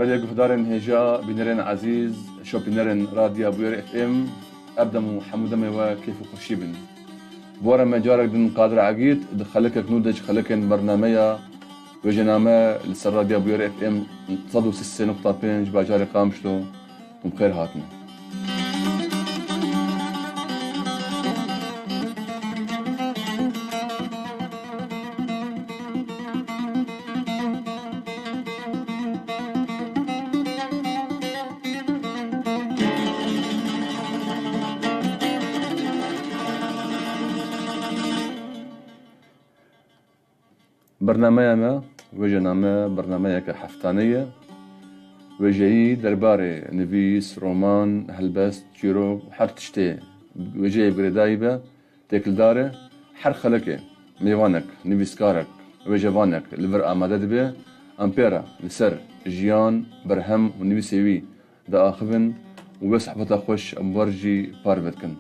بله گهدارن هجا بینرن عزیز شو بینرن رادیو بویر اف ام ابدمو حمودمه و کیف خوشیبن بورا مجارك دن قادر عقيد دخلك كنودج خلكن برنامج وجنامه لسر راديو بوير اف ام صدو 6.5 باجاري قامشلو وبخير هاتنا برنامه ما وجنامه برنامه كحفتانية وجهي درباري نفيس رومان هلبست جيرو حر تشتي وجهي بردايبة تاكل داره حر خلقه ميوانك نفيسكارك وجوانك لفر آماده دبي أمبيرا لسر جيان برهم ونفيسيوي دا آخفن وبس حبتا خوش أبورجي بارفتكن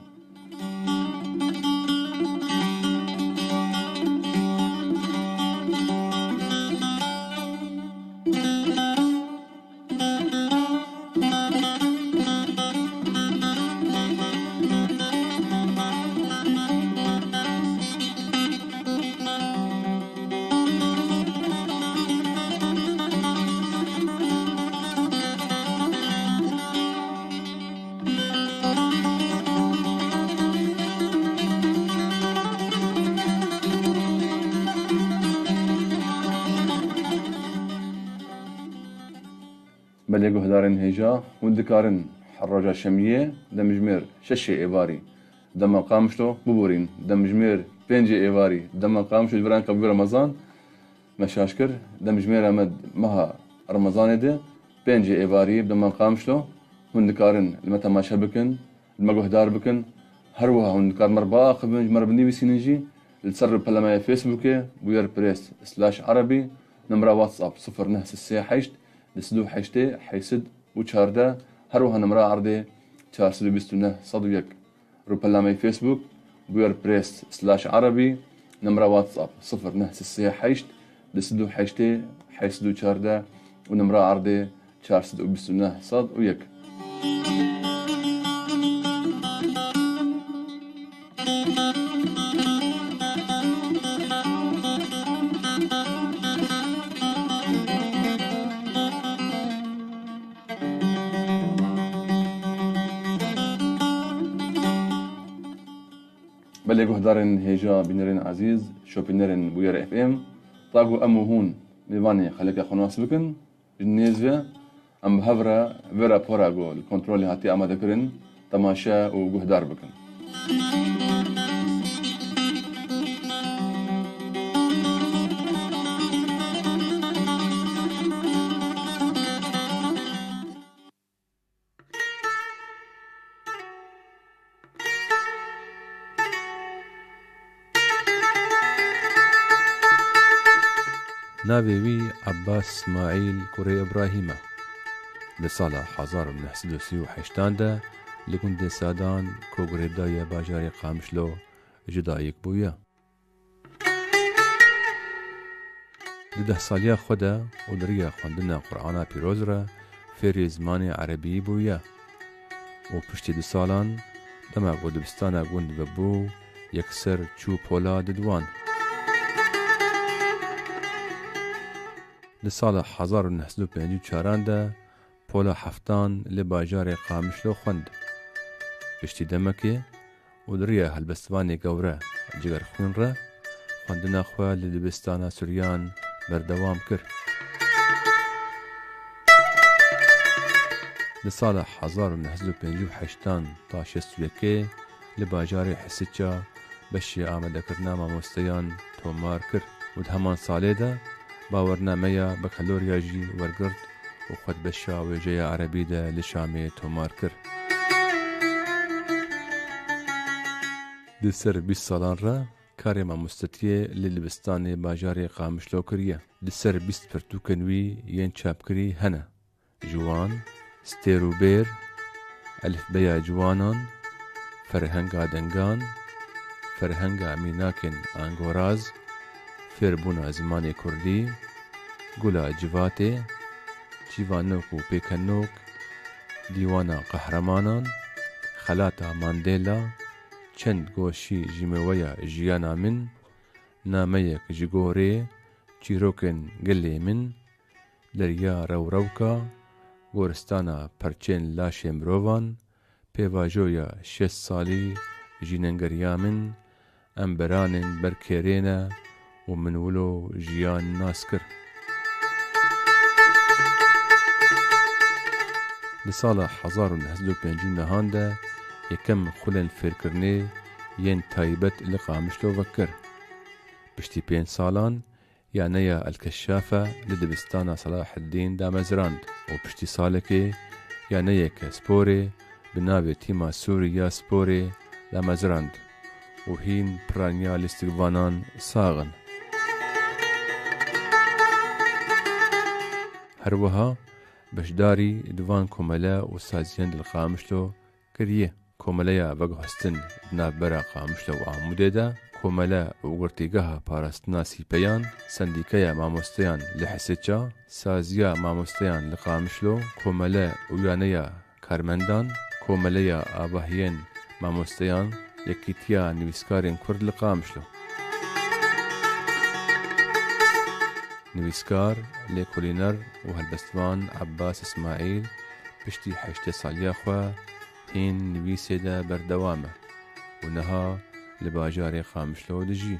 بليغو هدارن هيجا وندكارن حراجة شمية دمجمير ششي ايواري دم قامشلو ببورين دمجمير بينجي ايواري دم قامشلو جبران قبل رمضان مشاشكر دمجمير امد مها رمضان ده بينجي ايواري دم قامشلو وندكارن المتا ما شبكن المجو هدار بكن هروها وندكار مربا قبل مربني بسينجي لتصر بلما فيسبوك بوير بريس /عربي نمرة واتساب 0968 لسدو حيشتي حيسد وشاردا هروها نمرة عرضي 429 صدويك روبلامي فيسبوك بوير بريس /عربي نمرة واتساب 0968 لسدو حيشتي حيسدو شاردا ونمرة عرضي 429 صدويك بلغو هدارن هيجا بينرن عزيز شو بينرن بوير اف ام طاقو امو هون ميواني خليك خناس بكن بالنسبة ام بهفرا فيرا بوراغو الكنترول هاتي اما ذكرن تماشا وجهدار بكن ناوی عباس اسماعیل کوری ابراهیمه لسال 1938 ده لگند سادان کوگریدای باجاری قامشلو جدایک بویا. لده سالیا خدا و دریا خواندن قرآن پیروز را فری زمان عربی بویا و پشت دو سالان دما گودبستان گوند ببو یکسر چو پولا ددوان. لسال 1954 ده پولا هفتان لباجار قامشلو خوند پشتی دەمەکێ و دڕیە هەلبەستوانێ گەورە جگەر خوێنڕە خواندنا خوا لە دبستانە سوریان بەردەوام کرد. لە ساڵە 1958 تا 61 لە باژارێ حسیچا بەشی ئامادەکردنا مامۆستەیان تۆمار کرد و هەمان ساڵێدا باوەرنامەیە بە کەلۆریاژی وەرگرت و خۆت بەشا وێژەیە عەرەبیدا لە شامێ تۆمار کرد. لەسەر 20 ساڵان ڕە کارێ مامۆستەتیە لە لبستانê باژارê Qamişlo kiriye. Li ser 20 pirtûkên wî yên çapkirî hene: Ciwan, Stêrûbêr, Elifbeya Ciwanan, Ferhenga Dengan, Ferhenga Mînakên Angoraz, Fêrbûna Zimanê Kurdî, Gula Civatê, Çîvanok û Pêkenok, Dîwana Qehremanan, Xelata Mandela, çend goşî ji meweya jiyana min, nameyek ji gorê, çîrokên gelê min, derya rewrewka, goristana perçên laşê mirovan, pêvajoya 6 salî ji nengeriya min, em beranên ber kêrê ne û min wilo jiyan nas kir. Li sala 1950 de yekem xulên fêrkirinê yên taybet li Qamişlo vekir. Piştî 5 salan yaneya Elkeşşafe li dibistana Salaheddîn damezrand û piştî salekê yaneyeke sporê bi navê Tîma Sûriya Sporê damezrand û hîn piraniya lîstikvanan saxin. Her wiha beşdarî divan komele û saziyên li Qamişlo kiriye. Komeleya veguhestin navbera Qamişlo û Amûdê de komele û girtîgeha parastina sîpeyan, sendîkeya mamosteyan li Hesêça, saziya mamosteyan li Qamişlo, komele û yaneya karmendan, komeleya abahiyên mamosteyan, yekîtiya nivîskarên Kurd li Qamişlo. Nivîskar, lêkolîner û helbestvan Abbas İsmaîl piştî 80 saliya xwe hîn nivîsê de berdewam e û niha li bajarê Qamişlo dijî.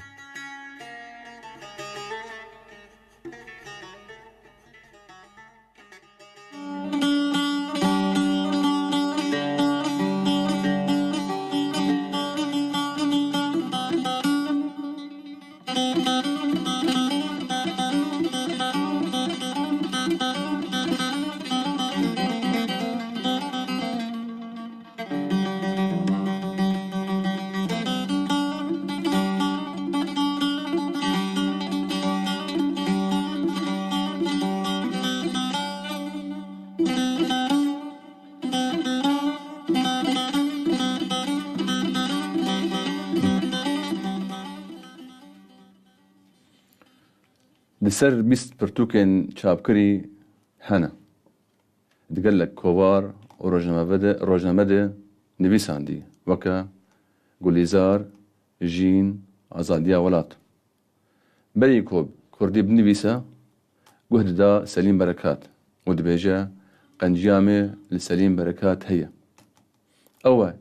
لسر 20 pirtûkên çapkirî hene. Digelek kovar û rojname de nivîsandî weke Gulîzar, Jîn, Azadiya Welat. Berî ku Kurdî binivîse, guh dida Selîm Berekat û dibêje qenciyamê li Selîm Berekat heye. Ew e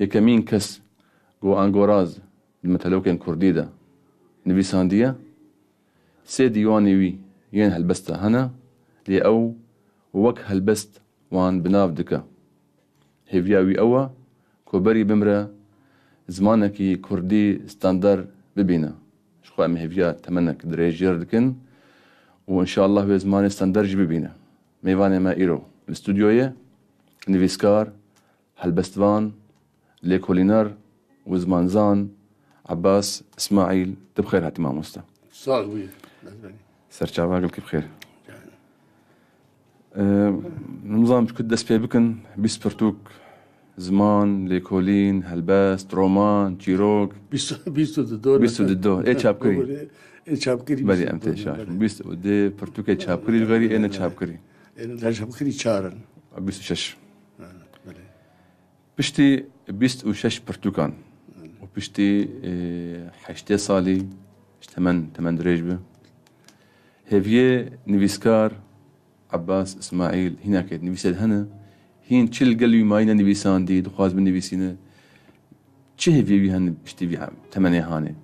yekemîn kes ku Angoraz di metelokên Kurdî de nivîsandiye. Sê dîwanê wî yên helbesta hene, lê ew wek helbest wan binav dike. Hêviya wî ew e ku berî bimre zimanekî Kurdî standard bibîne. Ji xwe em hêviya temenek dirêjiyar dikin û înşallah wê zimanê standard jî bibîne. Mêvanê me îro li stûdyoyê nivîskar, helbestvan, lêkolîner û zimanzan Abbas İsmaîl tu bi xêr hatî mamoste. Sağ ol buyur. Serçava gelkî bi xêr. Nizam ku dest pê bikin 20 pirtûk ziman, lêkolîn, helbest, roman, çîrok. 22 ê çapkirî. Belî em tê şaş. 22 pirtûkê çapkirî ji xerî ê ne çapkirî. Çapkirî çaran. 26. Piştî 26 pirtûkan û piştî 80 salî ji temen dirêj bi. Hêviyê nivîskar Abbas İsmaîl hînekê nivîsê hene, hîn çil gel wî mayîne nivîsandî, dixwaz binivîsîne, چه هیوی هن پشتی وی تمنه هانه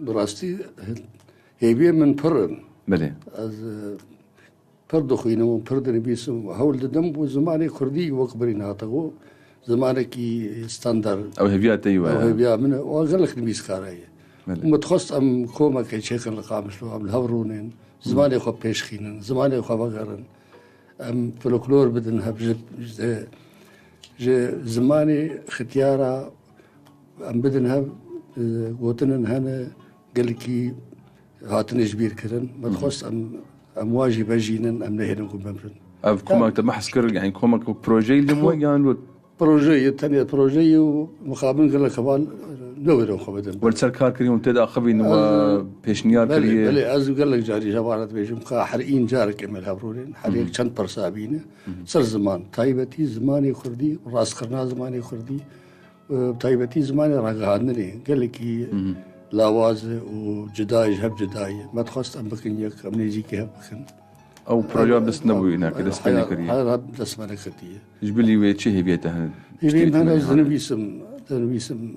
براستی هیوی من پرن بله از پر دخوینم و پر دنبیسم هول ددم و زمانی کردی وقبرین هاتگو زمانی کی استاندارد او هیویات او ايوه هیویا من وغلق نبیس کارایی بله متخصص ام كوما كي شيخ القامشلو ام الهورونين زماني خو بيشخينن زماني خو بغرن ام فلكلور بدنها زماني ختيارة ام بدنها قوتنن هنا قالكي هاتن جبير كرن متخصص ام واجي بجينن ام نهرن كوم بمرن اف كوما ما حسكر يعني كوما بروجي اللي مو يعني بروجي الثانية بروجي ومقابل قال لك قبال نورو خبدن والسر كار كريم تدا خبي نو بيشنيار بلي كريه بلي از قال لك جاري جوارات بيجم حرقين جارك امل هبرولين حريق چند برسابينه سر زمان تايبتي زماني خردي راس خرنا زماني خردي تايبتي زماني راغانني قال لك لاواز وجداي هب جداي ما تخص ام بكن يك ام نيجي كي هب بكن او بروجي بس نبوي هناك دس بني كريه هذا دس بني كريه جبلي ويتشي هيبيته يريد انا زنبيسم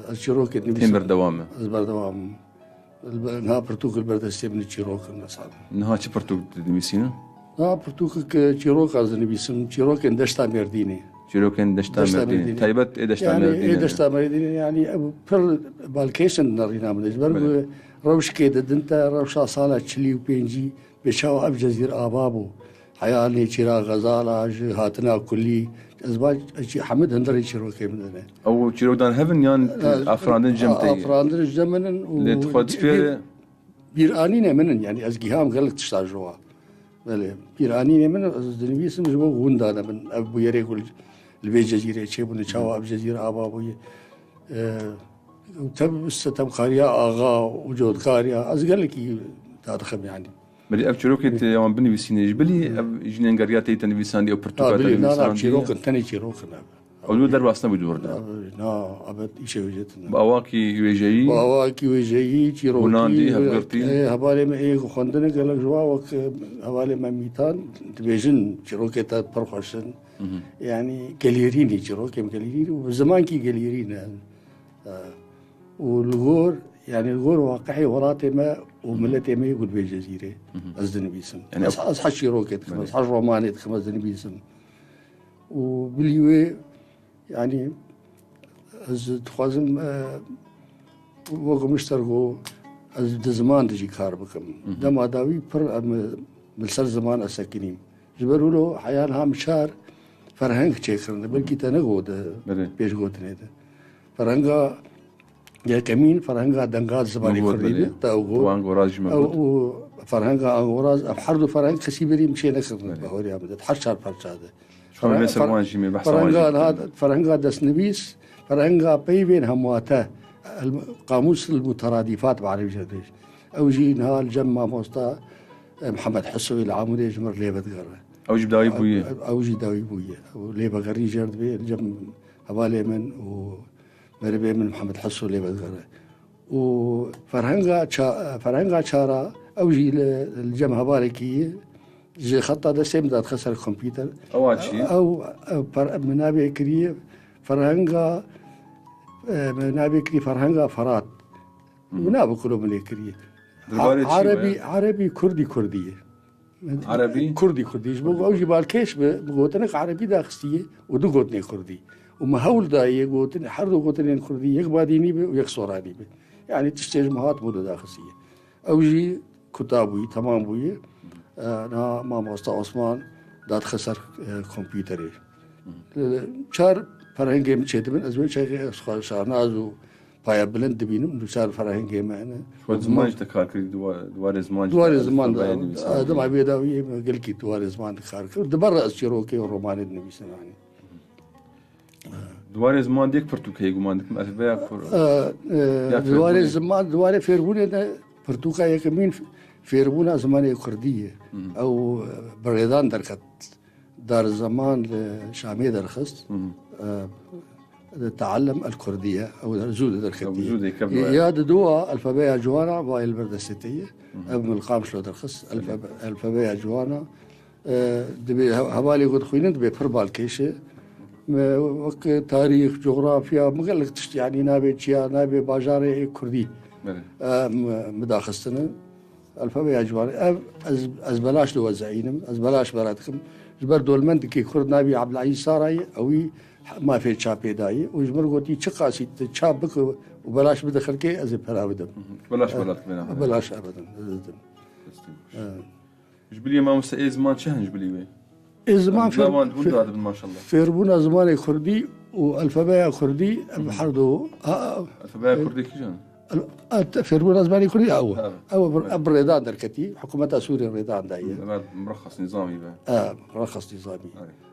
الشروك تمر دوامه البردوام نها برتوك البردستي من الشروك النصاب نها تشبرتو دميسينا نها برتوك الشروك زنبيسم الشروك اندشتا مرديني شيروكن دشتا مردين تايبت ايه دشتا يعني مردين ايه دشتا مرديني يعني بر بالكيشن نرينا من اجبر روش كيد دنتا روشا صالة تشلي وبينجي بشاو اب جزير ابابو حيالي شرا غزالة هاتنا كلي ازواج حمد هندري شروكي من هنا او شيرو دان هيفن يان افراندن جمتي افراندن جمنن اللي تخد فيه بيرانينا منن يعني ازقيهام قالك تشتاجوا بله بيرانينا من الدنيس مش بو غوندانا من ابو يري يقول البي جزيره تشيبون تشاو اب جزيره ابابو تم ستم قاريا اغا وجود قاريا از قالك تادخم يعني بدي ابشروكت يوم بني بسيني جبلي جنين قرياتي تنفيسان دي او برتوكات بلي لا تنفيسان شيروك تاني شيروك او لو درب اصلا بدور ده نا ابد ايش وجدتنا باواكي يجي باواكي ويجي شيروكي وناندي هبقرتي هبالي ما ايه خندنا قال لك جوا وك هبالي ما ميتان تبيجن شيروكي تا برخشن يعني كاليريني شيروكي كاليريني وزمان كي كاليرينا والغور يعني الغور واقعي وراتي ما وملتي ما يقول بالجزيرة أزدن بيسم يعني أصحى شيروكت أصحى رومانيت خمس دن بيسم وباليوي يعني از تخازم وقو مشتركو از دزمان دجي كار بكم دم عداوي پر ملسر زمان أساكنين جبروا له حيانها مشار فرهنگ چيكرن بلكي تنغو ده بيش غوتنه ده فرهنگا يا كمين فرهنگا دنگات زماني كردي تاوغو وانغوراج او فرهنگا انغوراز ابحردو فرهنگ كسيبري مشي نكرن بهوري عمد تحشر فرشاده شلون بيسموها جيمي بحث فرهنگا دس نبيس فرهنگا بيبين همواته قاموس المترادفات بعربي جديش او جي نهال جمع موستا محمد حسوي العامودي جمر ليبه غره او جيب داوي بويه او جي داوي بويه وليبه غري جرد بي جم هبالي من و مربي من محمد حسو اللي بدغره وفرهنگا شارع او جي الجمع هبالكي جي خطه ده سيم دات خسر الكمبيوتر او منابع كريه فرهنگا منابع كريه فرهنگا فرات منابع كلو ملكريه عربي كردي عربي كردي جبو او جي بالكيش بغوتنك عربي داخستيه ودو غوتني كردي وما هول داي قوتن حردو قوتن كردي يك باديني بي ويك صوراني بي يعني تشتج مهات مودة داخسية او جي كتابوي تمام بوي انا ما موستا عثمان داد خسر كمبيوتري شار فرهنگي مشيت من ازوي شيخ شارنازو بايا بلند بينم شار فرهنگي معنا زمان تكاكري دوار زمان دم عبيداوي قلكي دوار زمان تكاكري دبر اشيروكي وروماني النبي سناني دوار زمان ديك برتوكا يقومان ديك ألفباء دوار زمان دوار فيربونة برتوكا يكمين فيربونة زمان كردية أو بريدان دركت دار زمان شامية درخست تعلم الكردية أو زودة دركتية يا دوا ألفباء جوانا باي البردستية أبن القام شلو درخست ألفباء جوانا دبي هبالي قد خوينت دبي فربال كيشة وەک تاریخ جغرافیا مگەلک تشت یعنی نابێت چیا نابێ باژارێ کوردی مداخستنە ئەلفەبێ جوان ئەس بەلاش دەوەزعینم ئەس بەلاش بەراتکم ژبەر دۆلمەندێکی کورد ناوی عەبدولعەزیز سارایی ئەوی مافێ چاپێدایی و ژمر گوتی چ قاسیت چاپ بکە و بەلاش بدە خەڵکێ ئەزێ پەرا بدەم بەلاش ئەبەدەم جبلي ما مستعيز زمان شهن جبلي وين زمان ما شاء الله فێربوونا زمانی کوردی و ئەلفەبەیە کوردی هەردوو الفبايا كردي كيجان فێربوونا زمانی کوردی ئەوە بڕێدان دەرکەتی حکوومەتە سووری ڕێدان دایە مرخص نظامي بقى ڕەخص نظامی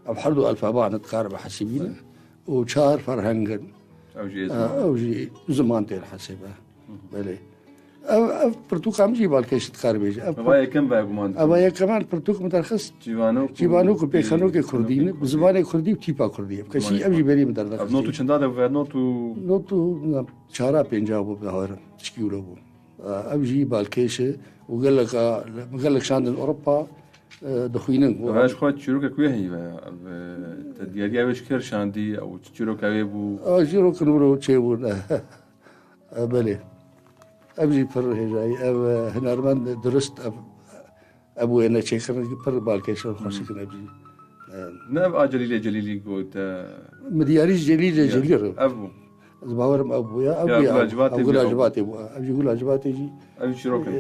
ئەو هەردوو ئەلفەبانت کار بە حەسیبینە و چار فەرهەنگن ئەوژی زمان تێر حەسێبە بەێ ئەو پرتوق هەمجی باڵکەشت کار بێژە ئەوە یەکەمان پرتوق متەرخست جیبانۆک و پێخەنۆکی کوردینە زمانی کوردی و تیپا کوردی کەسی ئەوژی بەری دەردەخست نۆت و چەنددا دەبێت نۆت و چارا پێنجا بوو بەهاوەرم چکیورە بوو ئەوژی باڵکێشە و گەلێک شاندن ئۆڕۆپا دەخوێنن خۆ چیرۆکە کوێ هەی دیاریاوێش کرد شاندی ئەو چیرۆکاوێ بوو ژیرۆکنورە و چێ بوون بەێ ئەبژی پڕ هێژایی ئەو هەنەرمەند درست ئەبووە نەچێکردنی پڕ باڵکێشە خۆشیکن ئەبژی ناب ئاجلی لێ جەلیلی گوتە مدیاریش جەلی لێ جەلیڕ ئەبوو باوەرم ئەو بووە گولاجباتی بووە ئەبژی گولاجباتێکی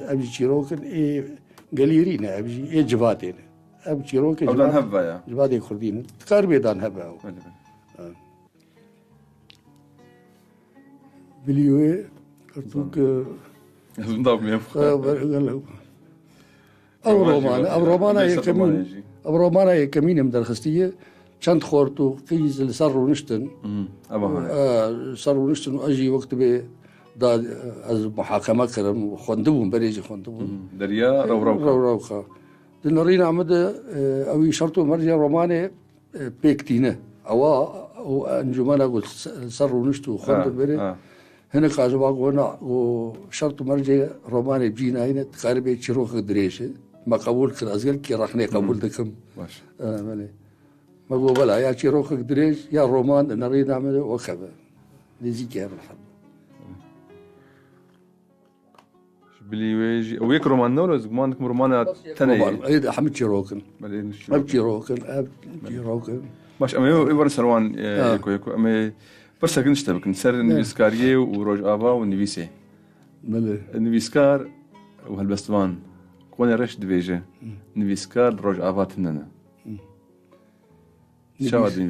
ئەبژی چیرۆکن گەلیرینە ئەبژی ئێ جواتێنە ئەم چیرۆکە جواتێک کوردینە کار بێدان هەبە بلیوێ ئەو ڕۆمانە یەکەمینم دەرخستیە چەند خۆرت و قیز لەسەر ڕوونشتن سەر ڕوونشتن و ئەژی وەکت بێ ئەز محاکەمە کردم و خوێندبووم بەرێژی خوێندبووم دەریا ڕەوڕەوخە دنەڕین ئامەدە ئەوی شەرت و مەرجە ڕۆمانێ پێکتینە ئەوە ئەنجومەنە گوت سەر ڕوونشت و خوێندن بێرێ هەنە قاژەباگۆنا و شەرت و مەرجێ ڕۆمانێ بجیناینە کار بێ چیرۆکە درێژە مە قبول کرد ئەزگەلکی ڕەخنێ قبول دەکەم مەگۆ بەلا یا چیرۆکە درێژ یا ڕۆمان نەڕێ نامەدە وەکەبە نزیکی هەر بلیوێژی ئەو یەک ڕۆمانەوە زمانکم ڕۆمانە تەنەی هەموو چیرۆکن ئەم چیرۆکن چیرۆکن باش ئەمە وەرە سەروان ئەمێ پرسەکن شتە بکەن سەر نویسکاریە و ڕۆژئاوا و نویسێ نویسکار و هەلبەستوان کۆنێ ڕێش دەبێژە نویسکار ڕۆژئاواتنەنە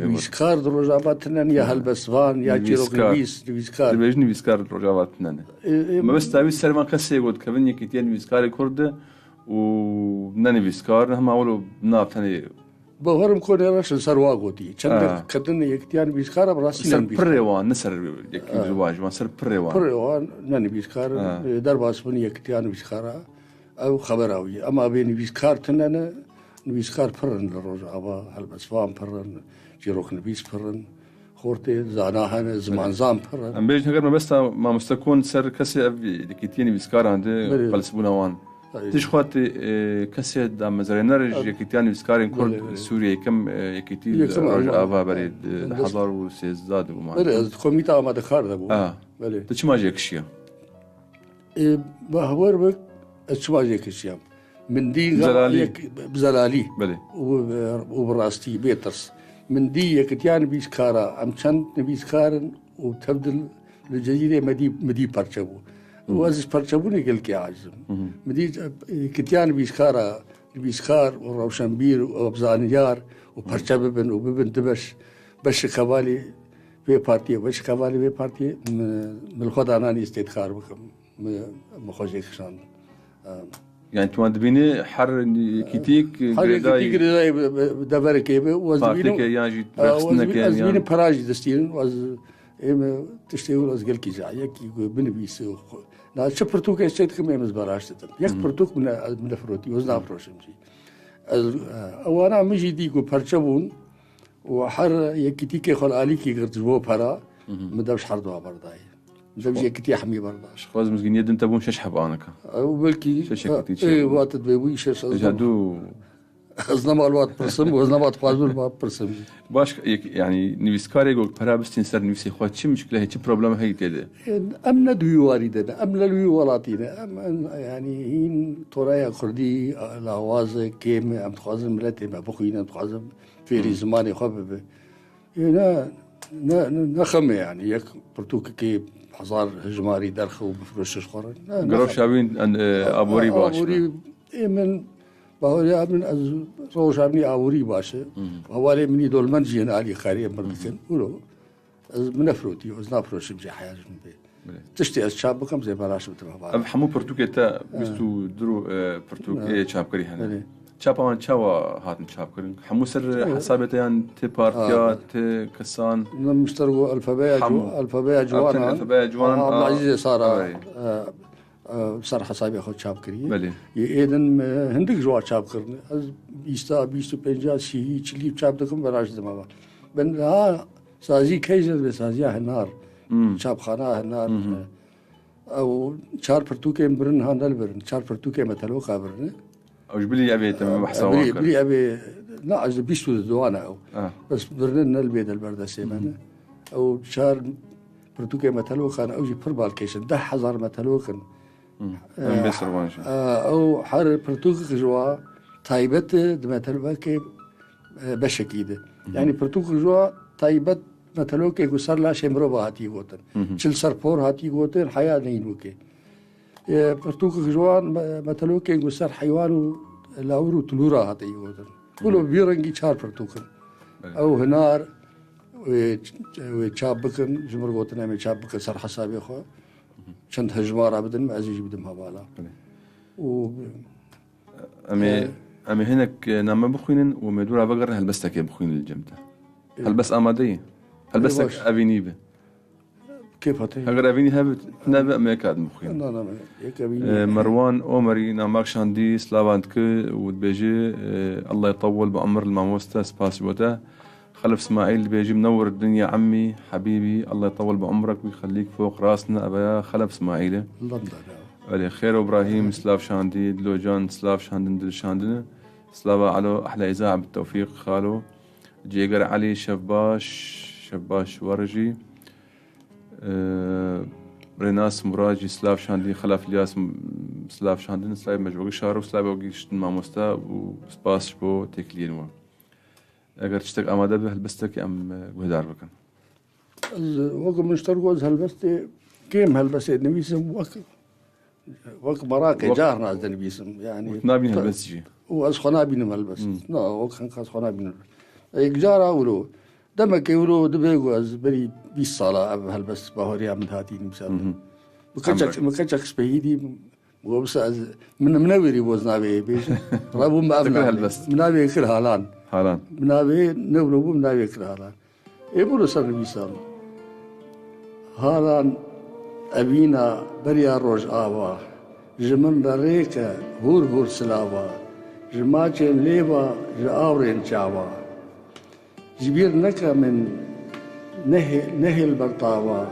نویسکار ڕۆژئاواتنەن یا هەلبەستوان یا نویسکار دەبێژ نویسکار ڕۆژئاواتنەنە مەبەستاوی سەرمان کەسێک گوت کە بن یەکیتیە نویسکاری کوردە و نەنویسکار هەماوەڵ و نافتەنێ بەهۆرم کۆنێ ڕەشن سەروا گوتی چەند کردن یەکتیان ویسکارە بڕاستی پڕێوان نەسەر واژوان سەر پڕێوان نەنویسکار دەرباس بوون یەکتیان ویسکارە ئەو خەبەراوی ئەما بێ نویسکار تنەنە نویسکار پڕن لە ڕۆژئاوا هەلبەستوان پڕن چیرۆک نویس پڕن خۆرتێ زانا هەنە زمانزان پڕن ئەم بێژ هەگەر مەبەستا مامۆستا کۆن سەر کەسێ یەکیتیە نویسکاران دێ قەلسبوونەوان تشخوات کەسێ دامەزرێنەرژ یەکیتیان نویسکارین کورد سووریە یەکەم یەکیتی ڕۆژئاوا بەرێ 1930 بوومان کۆمیتە ئامادەکار دەبوو چ ماژێکشیە بە هەوەر بک چ ماژێکشیام مندی بزەلالی و بڕاستی بێترس مندی یەکتیان نویسکارە ئەم چەند نویسکارن و تەبدل لە جەزیرە مدی پەرچە بوو وەزش پەرچەبوونی گەلکی عاجزم مدی کتیان نویسکار و ڕەوشەنبیر و ئەبزانیار و پەرچە ببن و ببن دبەش بەشی کەوالی وێ پارتیە بەش کەوالی وێ پارتیە ملخۆدانانی ئێستێت کار بکەم مەخۆشێکشان یان توان دبینێ هەر یەکیتێک دەبەرەکێ بێ وەزبینە پەراژی دەستێنن ئێمە تشتێ و ئەزگەلکی جایەکی بنویسە چه پرتوک ئێستێت کەم ئێمەز بەڕاشتن یەک پرتوک منە فرۆتی وەز ناپرۆشمجی ئەوانە مژی دیک و پەرچە بوون و هەر یەکیتیکێ خۆڵعالیکی گرت بۆ پەرا مدەش هەردووا بەردایە دەبژ یەکیتی هەمی بەرداش خۆز مزگینیە دنتە بوون شەش حەبانەکە ئەو بەلکی واتت بێبووی شەش دوو از نمالوات پرسم و از نمات خوازور با پرسم باش يعني نویسکاری گو پرابستین سر نویسی خود چی مشکله هی چی پروبلم هی تیده ام ندوي واردنا ام لوي ولاتينا ام يعني هين تورايا كردي الاواز كيم ام تخازم ملتي ما بخوينا تخازم في زماني خبب نخم يعني يك برتوك كي حصار هجماري درخ وبفرش خورن گروه شابین آبوری باش آبوری من باوري من از روش ابني آبوری باشه حوالي مني دول من جين علي خاري مردكن ولو از منفروتي از نافروش بجي حياج من بي تشتي از شاب بكم زي بلاش بتبع اب حمو پرتوک تا بیستو درو پرتوک چاپ کری هنه چاپ آن چاوا هاتن چاپ کرن حمو سر حسابت یان تی پارتیا تی کسان مشتركوا الفابيا جوانا الفابيا جوانا عبد العزيز صار صار حسابي خود چاپ کری بله ایدن هندک جوار چاپ کرن از 20 شی چلی چاپ دکم براش دما بن ها سازی کیجر به سازی هنار چاپ خانه هنار او چار پرتوکه برن هاندل برن چار پرتوکه مثلا قابرن اوش بلي ابي تم محسا بلي ابي لا از 20 دوانا او بس برن البيت البرد سيمانه او شار پرتوکه مثلا خان اوجي بربال كيشن 10,000 مثلا كان او حر پرتوک جوا تایبت مثلا باكي بشكيده يعني پرتوک جوا تایبت مثلا के गुसर ला शेमरो हाथी Gotan chill sir four हाथी गोतन حياه नहीं लुके परतुक जवान مثلا के गुसर حيوان لاورو تلورا हाथी गोतन كله بيرنجي شار परतुकन او هنار وشابكن جمر गोतन में شابك سر حسابي خو چند هجمار ابدن عزيز بدم هبالا و امي هناك نام بخوينن ومدورا بقر هلبستك بخوين الجمته هلبس اماديه هلبستك افيني به كيف هاتي اگر افيني هبت نبا ما كاد مخين لا يك افيني مروان عمري نامك شاندي سلافانتك وبيجي الله يطول بعمر الماموستا سباس بوتا خلف اسماعيل بيجي منور الدنيا عمي حبيبي الله يطول بعمرك ويخليك فوق راسنا ابا خلف اسماعيل علي خير ابراهيم سلاف شاندي دلوجان سلاف شاندن دل شاندن سلافا على احلى اذاعه بالتوفيق خالو جيجر علي شباش ورجي ريناس مراجي سلاف شاندي خلاف الياس سلاف شاندن سلاف مجبوق شارو سلاف وقيشت ماموستا وسباس بو تكلين اگر تشتك اماده به هلبستك ام وهدار بكن وقت مشتركوا هلبستي كيم هلبستي نبيسم وقت مراكي جارنا نبيسم يعني نابين هلبستي واسخنا بين هلبس لا وكان خنا بين جارا ولو دمك يقولوا دبيقو از بري 20 صالة هلبس باهوري عمد هاتي مثلا مكتشك سبيدي وبس از من منوري وزنابي بيش رابو ما هلبس منابي كل هالان منابي نورو منابي كل هالان يقولوا سر بيسام هالان ابينا بريا روج آوا جمن ريكا هور سلاوا جماچن ليبا جاورين چاوا جبير نكا من نهي البرطاوة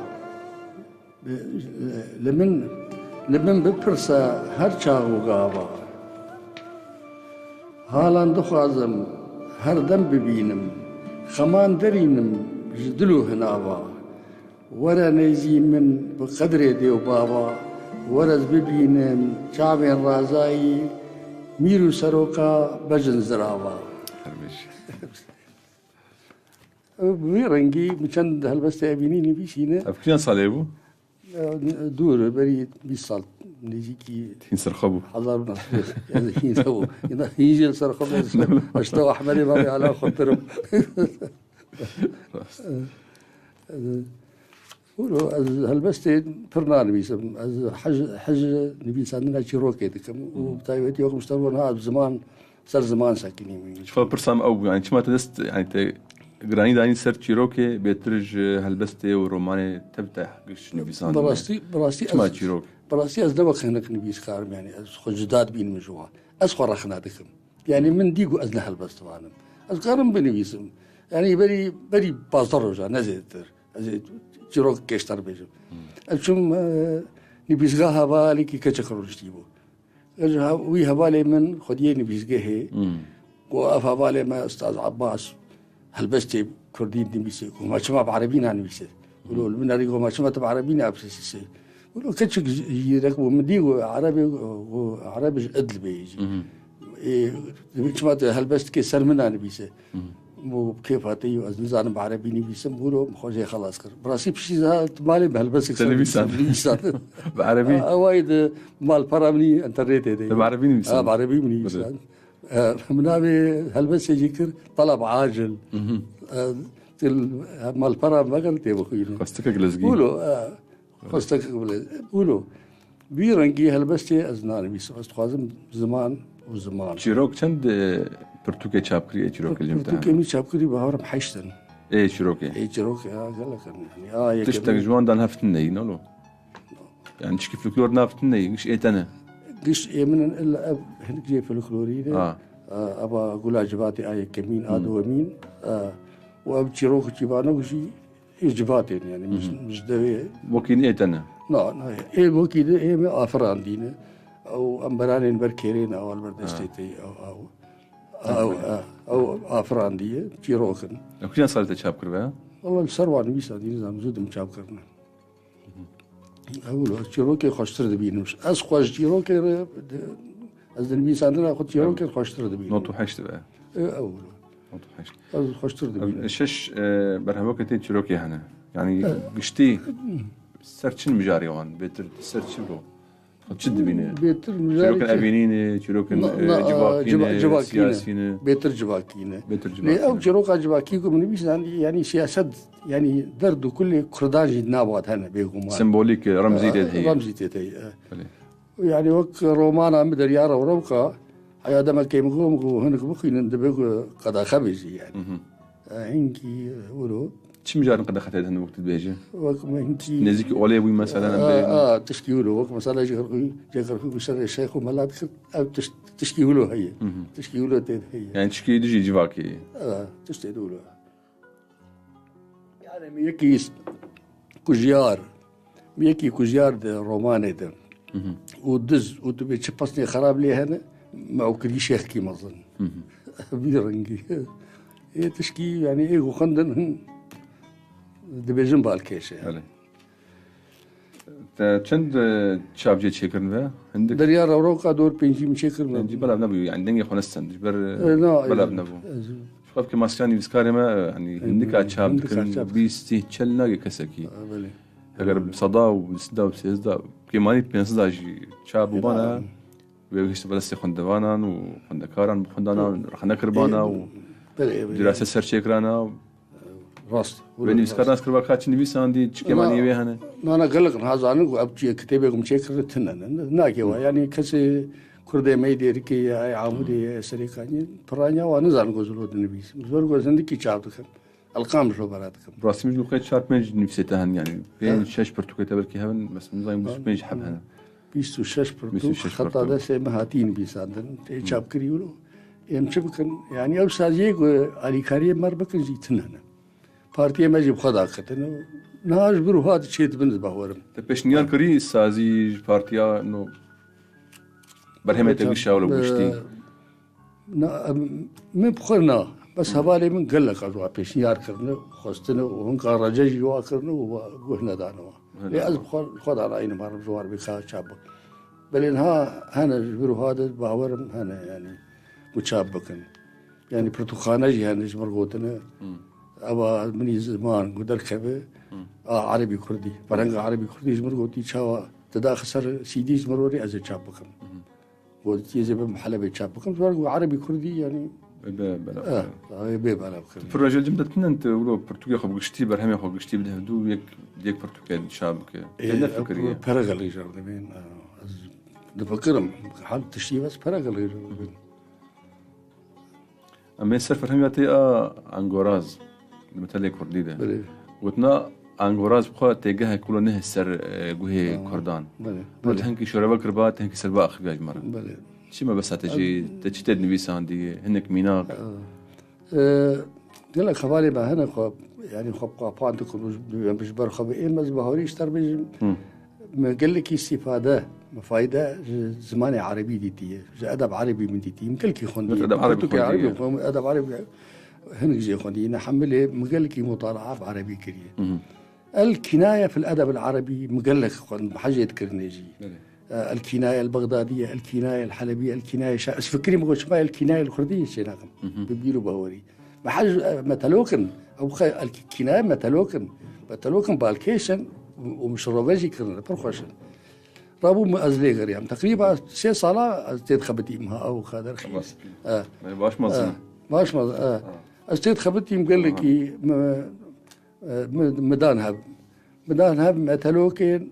لمن ببرسا هر چاغو غابا حالان دخوازم هر دم ببينم خمان درينم جدلو هناوا ورا نيزي من بقدر ديو بابا ورز ببينم چاوين رازاي ميرو سروكا بجن زراوا رنگی چند هلبسته ابینی بیشینه. افکار ساله بو؟ دور بری 20 سال نزیکی. هین سرخابو. حضار نصف. هین سو. هینجل سرخابو. اشتوا احمدی بابی علا خاطرم. ولو از هلبسته فرنان بیسم از حج نبیسان نچیروکی دکم و بتایوتی وقت مشترون ها زمان سر زمان ساکنیم. شو برسام او يعني شو ما تدست يعني گرانی دانی سر چیروکه بهترج هلبسته و رومانه تبتح قش نبیسان براستی از دوق هناك نبيس خارم يعني از خجدات بين مجوها از خرخنا دكم يعني من ديقو از نهلبست وانا از قارم بنبيسم يعني بري بازار رجع نزيتر از چیروک کشتر بيجم اشم نبيسغا هبالي كي كچخرج تيبو وي هبالي من خديه نبيسغه وقف بالي ما استاذ عباس هلبستي كردين نبيسي وما شما بعربينا نبيسي ولو من ريقو ما شما بعربينا ابسسي ولو كتشك يرك ومدي عربي وعربي ادل بيجي شما هلبست كي سرمنا نبيسي مو كيف هاتي وازنزان بعربي نبيسي بقولوا مخوجي خلاص كر براسي بشي مالي بهلبسك نبيسان بعربي وايد مال برامني انترنت دي بعربي نبيسان بعربي نبيسان منابي هلبس يجيكر طلب عاجل مال برام ما قلت يا اخوي قصتك جلزقي قولوا قصتك قولوا بيرنجي هلبستي ازنان بيس استخازم زمان وزمان شيروك چند برتوكي چابكري شيروك اليوم تاع برتوكي مي چابكري بهارم حشتن ايه شيروكي اي شيروك قال لك يعني تشتاق جوان دان هفتني نولو يعني تشكي فلكلور نافتني مش ايه تنا قش ايه من الا اب هنك جاي فلكلوري ابا قولا جباتي اي كمين ادو ومين واب شيروك جبانو شي جباتين يعني مش دوي وكين ايه تنا لا ايه وكيد ايه افران دينا او امبرانين بركيرين او البردستيتي او افران دي شيروكن كنا صارت تشابكر بها والله السروان بيسا دي نظام زود مشابكرنا اقول شيروكي خوشتر دبينمش از خوش شيروكي از دنبيس عندنا خد شيروكي خوشتر دبين نوتو حشت بقى اول نوتو حشت از خوشتر دبين الشش برهوكتي شيروكي هنا يعني قشتي سرتشن مجاريوان بيتر سرتشلو تشد بينه بيتر شيروكن ابينينه شيروكن جواكينه بيتر جواكينه او شيروكا جواكيكو من بيس يعني سياسه يعني درد كل كردان جدنابات هنا بيقوم سيمبوليك رمزي هي رمزي تي يعني وك رومانا مدر يارا وروكا هيا دما كيمغو هنك بخين ندبق قدا خبيزي يعني هنكي ولو شو مجال قد أخذت هذا الوقت بيجي؟ وقت ما هنكي نزيك أوليوي مثلا تشكيله وقت مثلا جاكر بشر الشيخ وملات أو تشكيله هي تشكيله تيد هي يعني تشكي دجي جواكي تشتيدوله يعني ميكي كوجيار ده روماني ده ودز ودبي تشبسني خراب لي هنا ما أكري شيخ كي مظن بيرنجي إيه تشكي يعني إيه وخندن دبيجن بالكيش يعني چند چاب جي تشيكرن ذا عندك دريا روكا دور بينجي مشيكرن عندي بلا بنبو يعني دنيا خونستن جبر بلا بنبو شوف كما سياني بسكاري ما يعني عندك اتشاب بيستي تشلنا كسكي اگر بصدا وبسدا وبسيزدا كيماني بينسدا جي تشاب وبانا ويغشت بلس خندوانان وخندكاران بخندانا رخنا كربانا و دراسه سر شيكرانا راست بني بسكارنا سكربا كاتش نبيس عندي كيماني وي هنا انا قلق هذا انا وابجي كتابكم شيكرتنا ناكيوا يعني كسي كردي ميدي ركي عامودي سريكاني برانيا وانا زان غزلو نبيس زور غزندكي چابتك القام شو براتكم براسي مش لقيت شارب مج نفسيتهن يعني بين شاش برتوكيتا بركي هبن بس من زين بيج حبها بيستو شاش برتو خطا ده سي مهاتين بيساندن تشاب كريولو يمشبكن يعني او سازيغو علي كاري مربكن جيتنا بارتي ما جيب خدا كتن ناج بروحات شيت بنز باورم تبش نيار كري سازي بارتيا انه برهمه تغشا ولا بوشتي من بخرنا بس هبالي من قال لك ادوا بيشيار كرنا خوستنا وهنك رجا جوا كرنا وهنا دانوا لأز خد على عين مار زوار بكا شاب بل هنا جبروا هذا باورم هنا يعني متشابكن يعني برتقانه يعني جمر قوتنا ابا من زمان قدر كبه عربي كردي فرنگ عربي كردي جمر قوتي شاوا تداخل سيدي جمروري از شابكن قلت يجب محل بيتشابكن فرق عربي كردي يعني بلا بلا في الرجال جمدت انت ولو برتقال خو قشتي برهم خو قشتي بده دو يك برتقال شابك انا فكريه فرق اللي جرب بين نفكرهم حال تشتي بس فرق اللي جرب اما السفر هم يعطي انغوراز المثل كردي ده وتنا انغوراز بخو تيجه كله نه سر جوه كردان بل هنك شربا كربات هنك سربا اخباج مره شي ما بس تجي تجتد نبيس عندي هنك ميناق قال لك خبالي ما هنا خب يعني خب قاطعتكم مش برخب ايه مز بهوريش تربيج ما قال لك استفادة فايدة زمان عربي ديتي أدب عربي من ديتي مكلكي خوندي أدب عربي أدب عربي هنجي خوندي نحمله مقلكي مطالعة بعربي كريه الكناية في الأدب العربي مقلك حاجة يذكرنيجي الكناية البغدادية الكناية الحلبية الكناية فكري ما قلتش الكناية الكردية شيء ناقم ببيلو بهوري ما حاجة متلوكن أو الكناية متلوكن بالكيشن ومش روفاجي كرنا برخوشن رابو مأزلي غير يعني تقريبا 6 صلاة استيد خبتي مها أو خادر خلاص ما باش مزنا باش مزنا استيد خبتي مقال لك مدانها متلوكن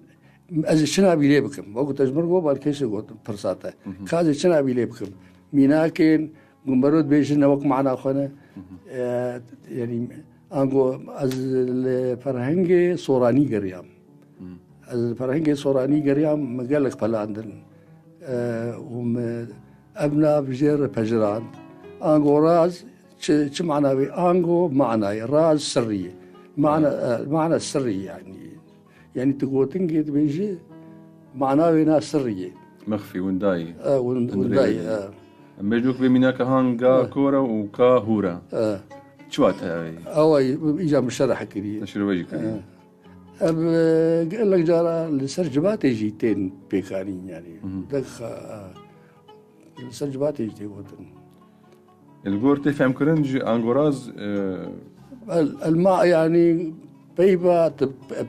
از شنا بيلي بكم وقت اجمرغو بالكيش قلت فرصاته خازي شنا بيلي بكم ميناكن ممرود بيجنا وقت معنا اخونا يعني انغو از الفرهنجي صوراني قريام از الفرهنجي صوراني قريام مقالك فلا عندن ابنا بجير فجران انغو راز شو معنى انغو معنى راز سريه معنى السري يعني تقول تنقيد بيجي معناه ناس سريه مخفي ونداي ونداي اما يجوك بميناك هانغا كورا وكا هورا شوات هاي او اجا مشرح كذي تشرب وجهك قال لك جارا السرجبات يجيتين بيكارين يعني دخ السرجبات يجي وطن الجور تفهم كرنج انغوراز الماء يعني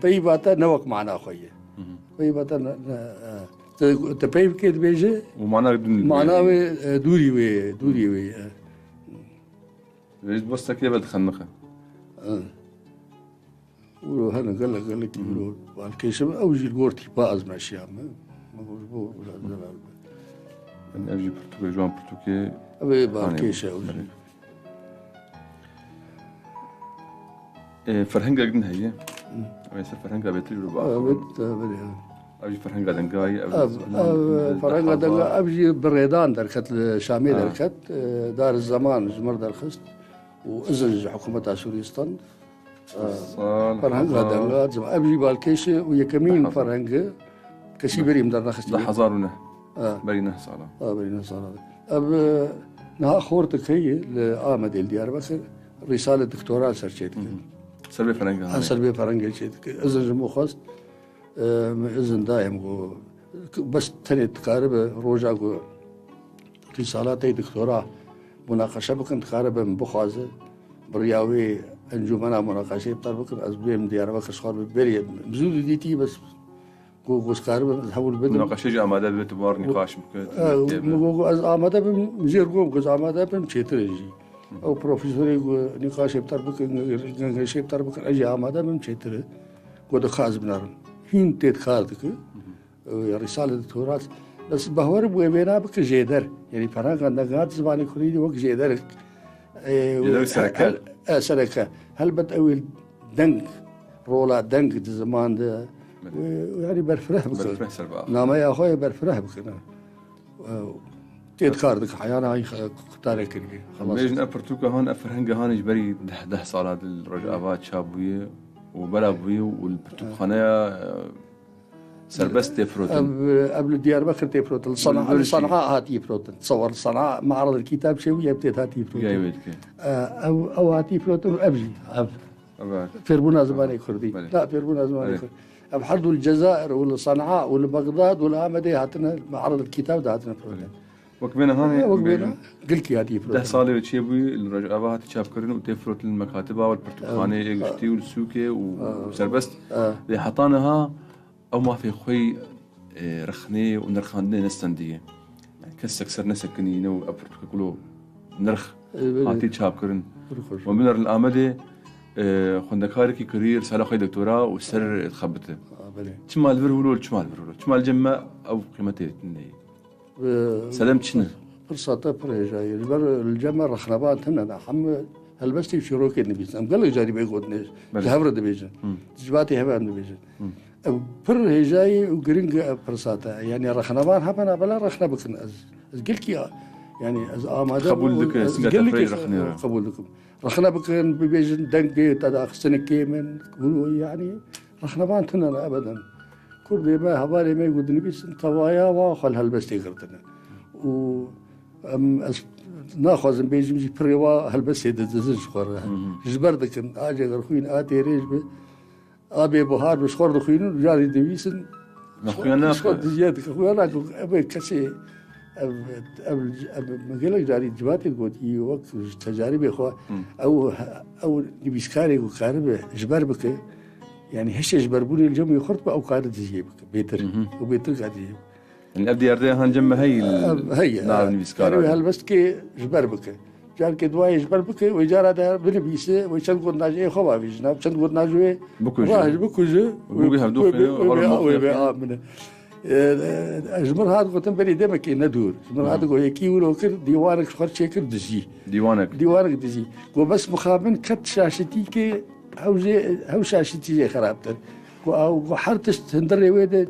بيبات نوك معنا خويه بيبات تبيب كده بيجي ومعناه دوري وي ليش بس كده بدخنخه ولو هنا قال لك يقولوا بالكيش اوجي الغورتي باز ماشي ما بقول انا اجي برتوكي جوان برتوكي ابي بالكيش اوجي فرهنگا قدن هي ويس فرهنگا بيتجرو بعض أبي فرهنگا دنقاي فرهنگا دنقاي أبي بريدان دركت الشامي دركت دار الزمان جمر درخست وإزج حكومة سوريستان فرهنگا دنقاي أبي بالكيش ويكمين فرهنگا كشي بريم در نخست لحظارنا برينا صالة برينا صالة أب نها خورتك هي لآمد الديار رسالة دكتوراه سرچيت سلبي فرنجا سلبي فرنجا شيت إذن جمو خاص إذن دائم بس تاني تقارب روجا رسالة دكتوراه مناقشة بكن تقارب من بخازة برياوي انجمنا مناقشة بطر بكن أزبيم ديار بكر شخار ببري مزود ديتي بس قوس قارب حول بدن مناقشة جا آمادة بيت بار نقاش مكو از آمادة بمزير قوم قز آمادة بمشيترجي او بروفيسوري نقاش بتر بكن شيء بتر بكن اجي آمادة بمشيتر قد خاز بنارن هين تيت خاردك رسالة دكتوراه بس بهور بوينا بك جيدر يعني فرانك عندك زباني كوريدي وك جيدر سركة هل بتأويل دنك رولا دنك زمان ده يعني برفره بك نعم يا أخوي برفره بك تيت خاردك حيانا هاي اختاري كريم خلاص ميجن أبرتوكا هون أفرهنجا هون إجبري 10 صالات الرجعات شابوية وبلابوية والبرتوكخانية سربس تيفروتن قبل ديار بكر تيفروتن صنعاء هاتي فروتن تصور صنعاء معرض الكتاب شوية بتيت هاتي فروتن أو هاتي فروتن أبجي فيربونا زماني كردي لا فيربونا زماني كردي بحردوا الجزائر ولا صنعاء ولا بغداد ولا آمدي هاتنا معرض الكتاب ده هاتنا فروتن وكبينا هون وكبينا قلت لي هاتي فروتن 10 صالة تشيبوي الرجعات تشاب كرن وتيفروت المكاتبة والبرتوخانة إجتي والسوكة وسربست اللي حطانها أو ما في خوي رخني ونرخاندي نستندية يعني كسك سر نسكني نو أبرتوكا كلو نرخ هاتي تشاب كرن ومنر الآمدة خندكاركي كرير سالة خوي دكتوراه وسر تخبته شمال فرولول شمال جمع أو قيمته تني سلمت شنو فرصة بريجا الجمع رخنبان تنا حم هلبستي شروكي نبيز أم قال لك جاري بيقود نيش جهبر دبيجن جباتي هبا دبيجن بر هجاي وجرينج فرصاته يعني رخنبان هبنا بلا رخنا بكن از قلت يعني از آماده قبول لك قبول لكم رخنا بكن بيجن دنقي تداخ سنكي من يعني رخنبان تنا ابدا كردي ما هبالي ما يقول نبيس طوايا واخل هالبس تقرتنا و ناخذ بيجي بريوا هالبس يدزز خور جبردك اجي غرخوين اتي ريج ابي بهار بشخور دخوين جاري دبيسن نخوينا شخور زيادة خوينا ابي كسي مقالك جاري جباتي قلت اي وقت تجاربي اخو او نبيسكاري وكارب جبر بك يعني هش جبربوني الجم يخرط او قاعد تجيبك بيتر وبيتر قاعد يجيب يعني ابدي يرديها جنب هي نعم نبيسكاري هالبس كي جبر بك جار كي دواي جبر بك ويجار هذا بنبيسه ويشن قلت ناجي خو بيجنا شن قلت ناجي بكوجه وبوجه هبدو جمر هذا قلت بني دمك ندور جمر هذا قو يكي ولو كر ديوانك خرج كر دجي ديوانك دجي قو بس مخابن كت شاشتي كي هو شاشتي زي خرابتر قو حرتش تندري ويده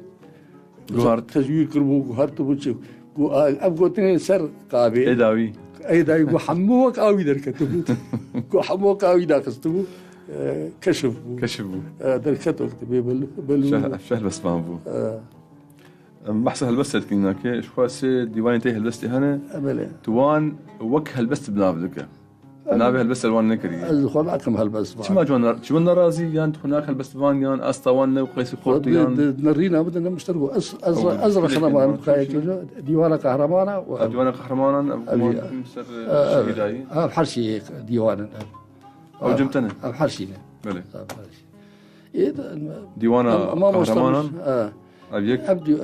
تزوير كربو قو حرت بوتشو قو اب قلت سر قابي اي داوي قو حموك قاوي دركتو قو حموك قاوي داكستو كشفوا دركتو بل شهر بس ما بو بحث هالبست كنا كي شخاص ديوان تي هالبست هنا توان وك هالبست بنابلك بنابه هالبست الوان نكري الخون عكم هالبست شو ما جونا شو من رازي يان هناك هالبست فان يان اسطوان وقيس قرط يان نرينا بدنا نشتركوا ازرق خرمان ديوان قهرمانه ديوان قهرمانه مصر شهيداي بحرشي ديوان او جمتنا بحرشي بله بحرشي ديوان قهرمانه أبدي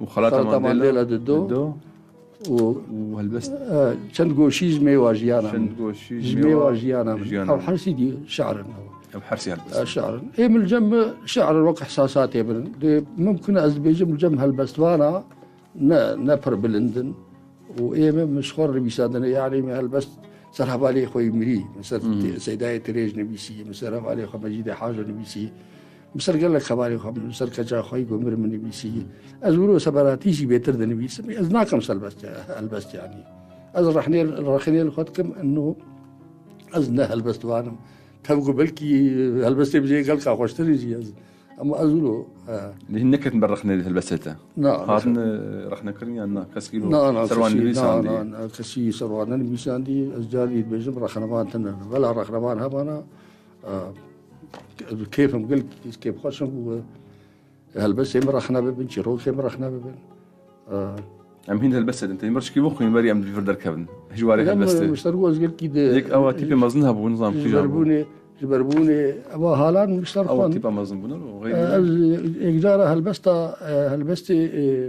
وخلاطة مانديلا ددو وهالبست شندقو شيز مي واجيانا شندقو شيز مي واجيانا أو حرسي دي شعر أو حرسي هالبست شعر إيه من الجم شعر الوقت إحساساتي ممكن أزبيج من الجم هالبست وانا نفر بلندن وإيه مش خور بيسادنا يعني من هالبست سرها بالي خوي مري مثل سيداية تريج نبيسي مثل بالي خو مجيد حاجة نبيسي مثل قال لك خباري خو مثل كجا خوي قمر من نبيسي أزورو سبراتيشي بيتر ذا نبيسي أزناكم البست يعني أز رحني لخدكم إنه أزنا هالبست وانا تبقوا بلكي هالبست بزي قال كا خوشتري جي أما أزورو اللي هنكت برخنا هالبستة نعم خاطن رخنا كرني أنا كسكيلو نعم سروان نبيسان نعم كسي سروان نبيسان دي أزجاري بيجم رخنا تنا ولا رخنا هبانا كيف قلت كيف خوشم هالبس يمر رخنا ببن شيرو يمر رخنا ببن أم هين هالبس أنت يمرش كيف وخين بري أم بيفردر كابن هجواري هالبس مش تروز قلت كده ديك أو تيبي مزنها بونظام جبربوني أبا هالان مش أو تيبي مزن بنا وغير إجارة هالبست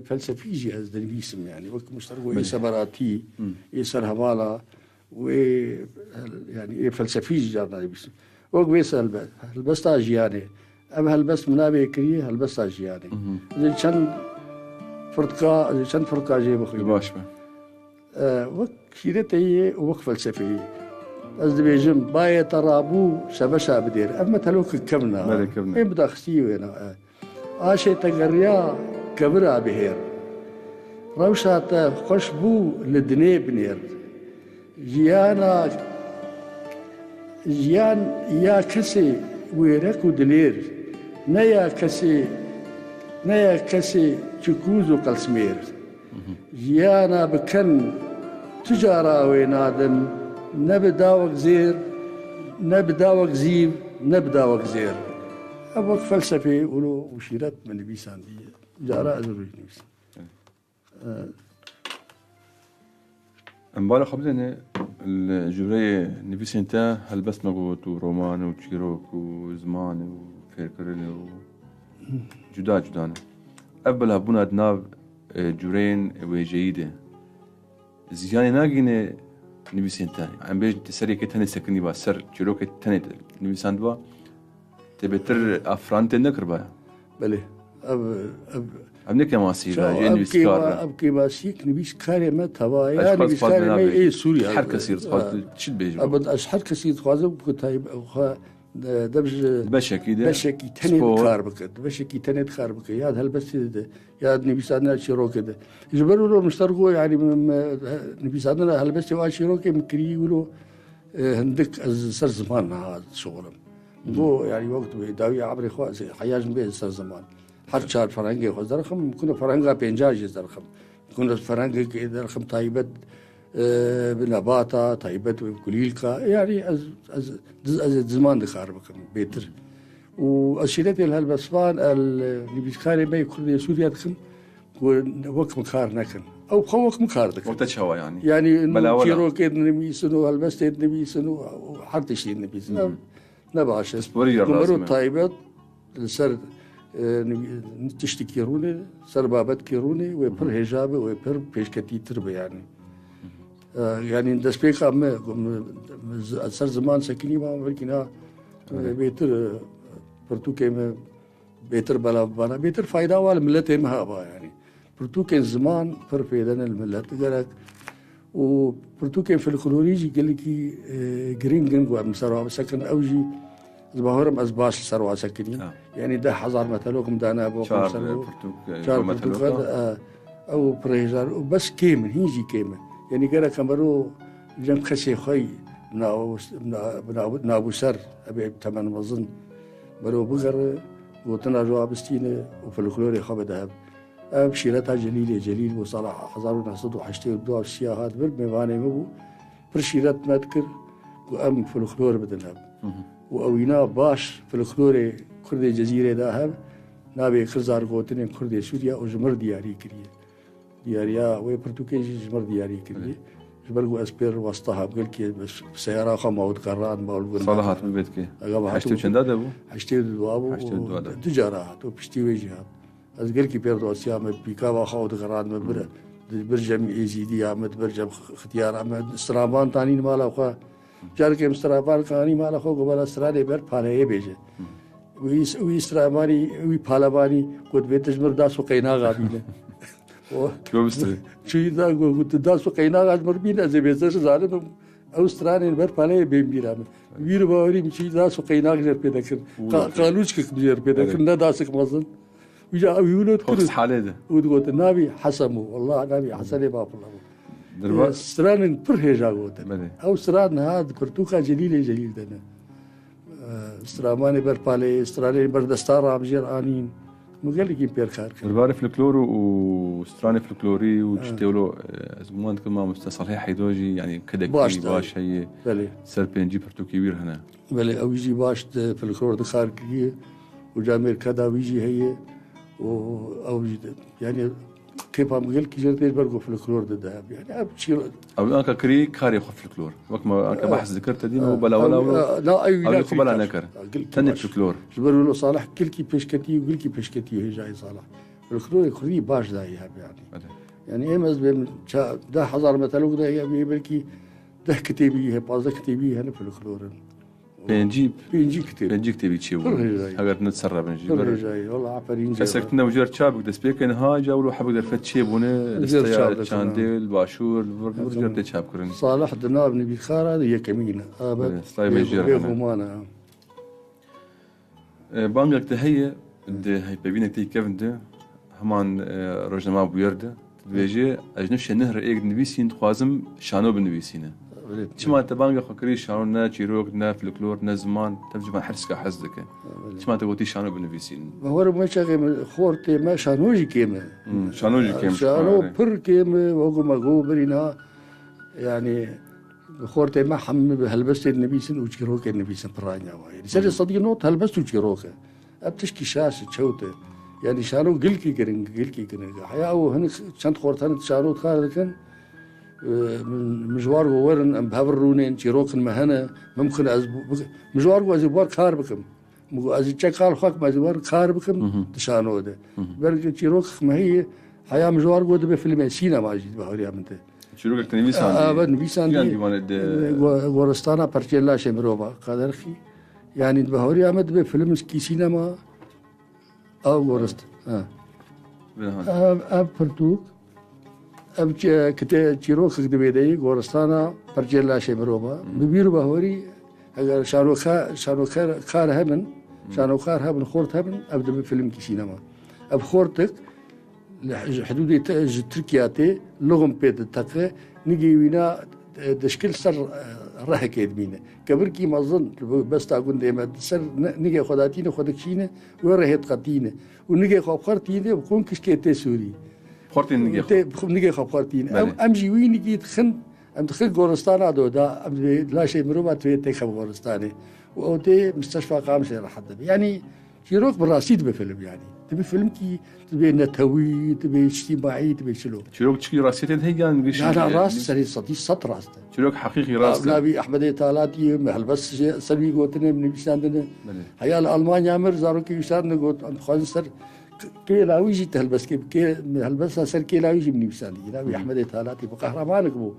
فلسفيجي هذا الاسم يعني وقت مش تروز سبراتي يسر هوالا و يعني فلسفيجي جارنا باسم وقبيس هالبست أجياني أما هالبست منابي كريه هالبست أجياني زي شن فرقة جيب أخوي باش وقت شيرتي وقت فلسفي أزدبيجم باية ترابو شبشا بدير أما تلوك كمنا إيه بدا خسيو هنا آشي تقريا كبرا بهير روشاتا خوشبو لدني بنير جيان يا كسي ويرك ودلير نيا كسي تشكوزو قلسمير جيانا بكن تجارة وينادم نبداوك زير نبداوك زيب نبداوك زير أبوك فلسفي ولو وشيرت من بيسان دي جارة أزروج نبيسان امبارح قبل الجورية نبيسين تا هالبس مقوت ورومان وتشيروك وزمان وفيركرلي جدانا قبلها بنا دناب جورين وجيدة زياني ناقيني نبيسين تا عم بيج تسري كتاني سكني با سر تشيروك تاني نبيسان دوا تبتر أفران تنكر با بله أبنك يا ماسيرا جين بيسكار أبكي ماسيك نبيس كاري ما توايا نبيس كاري ما إيه سوريا حر كثير تخاذ تشد بيجو أبد أشحر كثير تخاذ بكتايب أو دبج بشكي ده بشكي تاني خاربك بشكي تاني خاربك يا هالبس يا نبيس عندنا شيروك ده يجبروا له مشتركوا يعني نبيس عندنا هالبس واشيروك مكري يقولوا هندك سر زمان هذا شغلهم بو يعني وقت بداوي عبر إخوة حياج بيه سر زمان هر 4 فرنگی خود درخم میکنه فرنگا 50 درخم میکنه فرنگی که درخم تایبت بنباتا تایبت وكليلكا يعني از زمان دخار بكم بيتر وأشيلت الهالبسفان اللي بيتخاري ما يكون سوريا دخم وقت مخار نكن أو خوك مخار دخم وقت شوا يعني إنه كيرو كيد نبي سنو هالبست نبي سنو حتى شيء نبي سنو نبعش كمرو تايبت سر تشتي كيروني سر بابت كيروني وبر هجابه وبر بيشكتي تربه يعني دست بيك أم سر زمان سكيني ما ولكن بيتر برتوكي بيتر بلا بيتر فايدة ولا ملت ما هبا يعني برتوكي زمان پر فيدان الملت قالك وبرتوكي في الخلوريجي قال لك جرين جنگو أم سروا سكن أوجي زباهرم أزباش سروا سكنين يعني ده حزار مثلوكم دانا بوكم سروا شار برتوك أو بريزار وبس كيمن هيجي كيمن يعني قال كمرو جنب خسي خي نابو سر أبي تمن مظن برو بقر وطنا جواب استينه وفي الكلوري خاب ذهب بشيرتها جليل وصلاح 1980 ودوا السياحات بالميواني مبو برشيرت ما تذكر وأم في الكلور بدلها وأوينا باش في الكلوري كردي جزيرة ذهب نابي خزار قوتين كردي سوريا وجمر دياري كريه دياريا وبرتوكيج جمر دياري كريه جبرقو أسبير وسطها بقول كي بس سيارة خمود قران باول صلاحات من بيتك حشتي وشنداد أبو حشتي دوابو تجارات وبشتي وجهات أذكر كي بيردو أسيام بيكا خمود قران مبر برجم إيزيدي عمد برجم اختيار عمد استرابان تاني مالا خا جار كي استرابان كاني مالا خو قبل استرادي بر فاليه بيجه وي استراباني وي فالباني قد بيتجمر داس وقينا غابينه كيف بستري شو إذا قلت داس وقينا غاز مربين أزي بيزر زالم أوستراليا بر فاليه بيمبيرام وير باوري مشي داس وقينا غير بيدكر قالوش كبير بيدكر نداسك مازن ويجا ويولد خلص حالة ده وتقول نبي حسمو والله نبي حسني باب الله استراليا برهجا قلت أوستراليا هذا برتوكا جليل ده استراماني بر فاليه استراليا بر دستار عمجير آنين مقال لك يمبير خارج. الباري فلكلور وستراني فلكلوري وتشتولو زمان كمان مستصلح حيدوجي يعني كده باش هي سر بينجي برتوكي وير هنا. بله أو يجي باش فلكلور دخارجية وجامير كذا ويجي هي أو يعني كيف هم قال كيجرتي برجو فلكلور ده يعني أبشر. أو أنا كري كاري خف فلكلور وقت ما أنا بحث ذكرت دي ما بلا لا أيوة أو قبل أنا كر. تاني فلكلور. جبروا له صالح كل كي بيشكتي وكل كي بيشكتي هي جاي صالح. فلكلور يخري باش ده يعني. يعني إيه مزبم ده حضر مثلوك ده هي بيبلكي ده كتابي هي بعض كتابي هنا فلكلور. بينجي كتابي تشيو. أقدر نتسرب نجيب. جاي والله عفرين. كسرتنا وجر شابك دس بيكن ها جاولو حبك در فت شيبونه الاستيار شانديل باشور وجر ده شاب كرن. صالح دناب نبي خار هذا هي كمينة. طيب يجر. بانجك تهيئ ده هي ببينك تي كيفن ده همان رجنا ما بيرده تبيجي أجنبش النهر إيج نبيسين خوازم شانو بنبيسينه. شما تبانجا خكري شانو نا تشيروك نا فلكلور نا زمان تبجي حرسك حزدك. شما تقولي شانو بنبيسين. ما هو ما شغل خورتي ما شانوجي كيمة. شانوجي كيمة. شانو بر كيمة وقوم أقول برينا يعني خورتي ما حم هلبست النبيسين وتشيروك النبيسين برانيا وايد. سر صديق نوت هلبست وتشيروك. أبتشكي شاشة شوته. يعني شانو قلكي كرين حيا أو هن شنت خورتان شانو تخارجن مجوار وورن أم بهبرونين تيروك المهنة ممكن مجوار وزبار كار بكم أزي تشكال خاك مجوار كار بكم تشانو ده برج تيروك ما هي حيا مجوار وده بفيلم سينما جد بهوريا منته تيروك تنبيسان نبيسان دي ورستانا برجلا شمروبا قدرخي يعني بهوريا مد بفيلم كي سينما أو ورست أب برتوك أب تيروك كدبيدي ورستانا برجلا شمروبا ببيرو بهوري أجر شانو خار هبن خورت هبن أبدأ بفيلم كي سينما أب خورتك حدود تركياتي لغم بيت تقى نجي وينا دشكل سر راه كيدمينه كبركي ما ظن بس تاكون ديما سر نيجي خداتينه خدكشينه وره تقدينه ونيجي خبرتينه بكون كشكيتي سوري خورتين نجي نيجي خبرتينه امجي وين جيت خن ام دخل غورستان هذا دا لا شيء مروبات تي خب غورستاني وتي مستشفى قامش لحد يعني شيروك بالرصيد بفيلم يعني تبي فيلم كي تبي نتوي تبي اجتماعي تبي شلو شيروك تشكي راسيتين هي كان لا راس سري صدي سط راس شيروك حقيقي راس نبي احمد تالاتي هل بس سلبي قوتنا من بيساندنا هيا المانيا مر زارو كي بيساندنا قوت خنصر كي لا ويجي تهل بس كي هل بس سر كي لا ويجي من بيساندي نبي احمد تالاتي بقهرمانك بو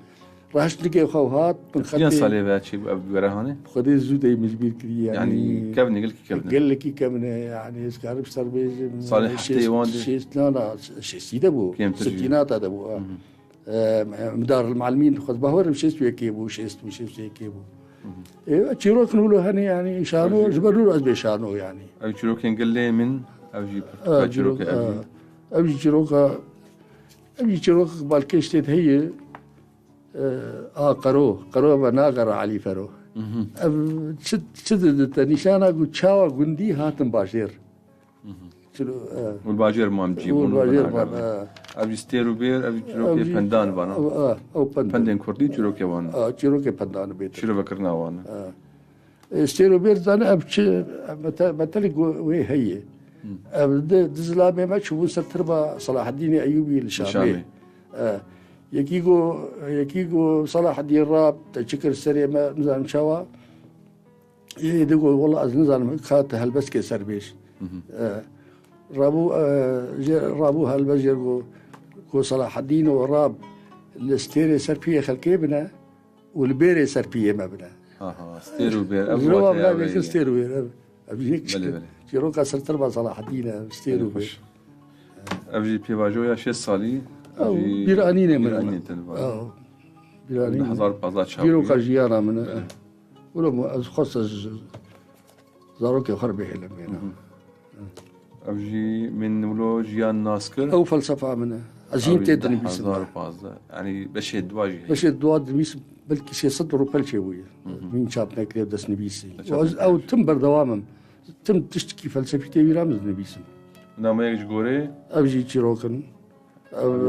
راش تلقى خوهات من خدي صلي باتشي برهانه خدي زودي مجبير كري يعني كابني قال لك كابني قال لك كابني يعني اسكارب سربيج صالح حتى لا شي سيده بو ستينات هذا بو مدار المعلمين خذ بهور مشي سوي كيبو شي سوي كيبو ايوا تشيروك نقولوا هني يعني شانو جبروا له ازبي شانو يعني اي تشيروك قال لي من اوجي تشيروك اوجي تشيروك بالكشتت هي قرو بناغر علي فرو شد نشانه قو تشاوا قندي هاتم باشير شنو والباجير ما مجيبون ابي ستيرو بير ابي تشيروكي بندان بانا او بندن كردي تشيروكي وانا تشيروكي بندان بيت شنو فكرنا وانا ستيرو بير انا متى وي هي دزلامي ما تشوفون سرتربا صلاح الدين ايوبي الشامي يكيجو صلاح الدين الراب تشكر السريع ما نزل شوا يدقوا والله نزل خات هالبس كسر بيش رابو هالبس يرجو كو صلاح الدين والراب الاستيري سربيه خلكيبنا والبيري سربيه مبنى ستيرو بير ابو ستيرو بير ابيك شيرو كسر تربا صلاح الدين ستيرو بير ابجي بيواجويا شي صالي بيرانينه من بيرانينه 1015 شهر بيرو كاجيانا من ولا خصص زاروكي خربي لمينا ابجي من ولو جيان ناسكر او فلسفه منه عزين تدني بيسمع يعني باش الدواجي باش الدواج بيس بلكي شي صدروا بلشي ويا من شابنا كتاب دس نبيسي او تمبر دوامم تم تشتكي فلسفتي رامز نبيسي نما يجي غوري ابجي تشيروكن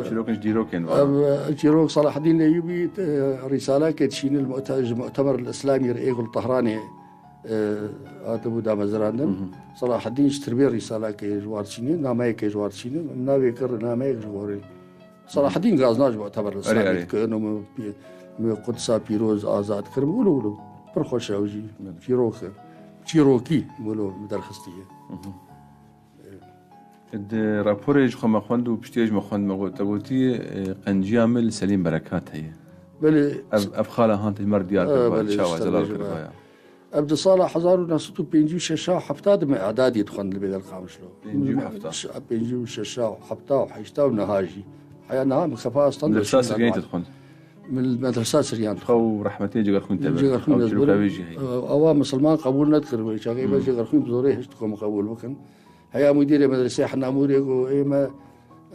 تشيروكن جديروكن تشيروك صلاح الدين الايوبي رساله كتشين المؤتمر الاسلامي رئيق الطهراني اتبو دام زراندن صلاح الدين اشتربي رساله كي جوارشيني نامي كي جوارشيني ناوي كر نامي جواري صلاح الدين غازناج مؤتمر الاسلامي كانه قدسا بيروز آزاد کرد ولو برخوش اوجی چیروکی ولو درخستیه اد راپورج خو مخوند و پشتیج مخوند مگوت تگوتی قنجی عمل سلیم برکات هي بله افخاله هانت مر ديار كربا شاوا زلال كربا عبد صالح 1956 حفتاد من اعدادي دخل البيت القامشلو 56 حفتا وحيشتا ونهاجي حيا نهام خفا اصلا الاساس كاين تدخل من المدرسة سريان خو رحمتي جيغر خوين تبع جيغر خوين تبع أوا مسلمان قبول نذكر ويشاقي بس جيغر خوين بزوري هشتكم قبول وكن هيا مدير مدرسة حنا موري يقول إيه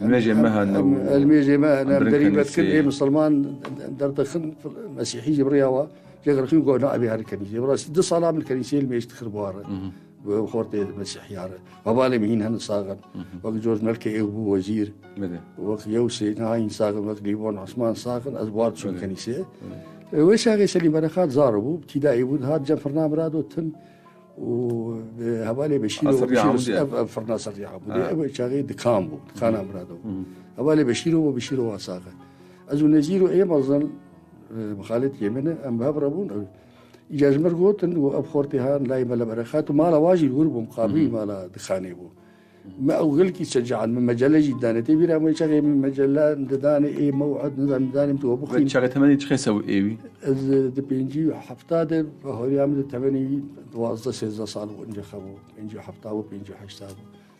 الميجي مهنا الميجي مهنا دريبة كل إيه مسلمان دردخن مسيحي جبرياوا جيغر خوين قول نائبي هذه الكنيسة براس دي صلاة من الكنيسة اللي يشتخر بوارا وخورتي المسيحي عارة وبالي مهين هن صاغن وقت جورج ملكي أبو وزير وقت يوسي ناين صاغن وقت ليبون عثمان صاغن أزوار شو الكنيسة ويشاغي سليم بركات زاربو ابتدائي بود هاد جنفرنا مرادو تن وهبالي بشيرو فرنا سريع عمودي ويشاغي دكامبو دكانا مرادو هبالي بشيرو وصاغن أزو نزيرو أي مظن مخالط يمنى أم بهبربون إجاز مرقوت إنه أبخورتها لا يملا بركات وما لا واجي الغرب مقابي ما لا دخاني بو ما أقول لك يشجع من مجلة جدا تبي ما يشغل من مجلة نداني إيه موعد نداني متو بخين شغل ثمانية تخيسوا إيوي بينجي حفتاد هو يعمل ثمانية توازد سيزا صار وإنجخبوا بينجي حفتاد وبينجي حشتاد